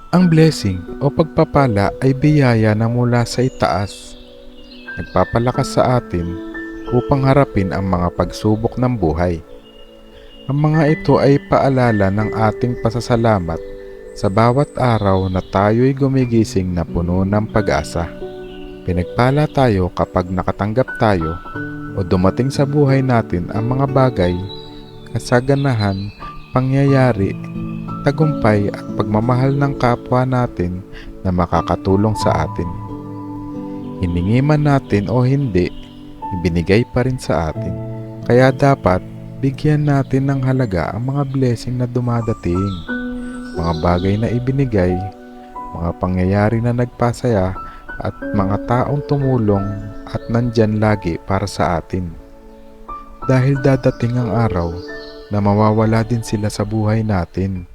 Ang blessing o pagpapala ay biyaya na mula sa itaas. Nagpapalakas sa atin upang harapin ang mga pagsubok ng buhay. Ang mga ito ay paalala ng ating pasasalamat sa bawat araw na tayo'y gumigising na puno ng pag-asa. Pinagpala tayo kapag nakatanggap tayo o dumating sa buhay natin ang mga bagay, kasaganahan, pangyayari, tagumpay at pagmamahal ng kapwa natin na makakatulong sa atin. Hiningi man natin o hindi, ibinigay pa rin sa atin. Kaya dapat bigyan natin ng halaga ang mga blessing na dumadating, mga bagay na ibinigay, mga pangyayari na nagpasaya at mga taong tumulong at nandyan lagi para sa atin. Dahil dadating ang araw na mawawala din sila sa buhay natin.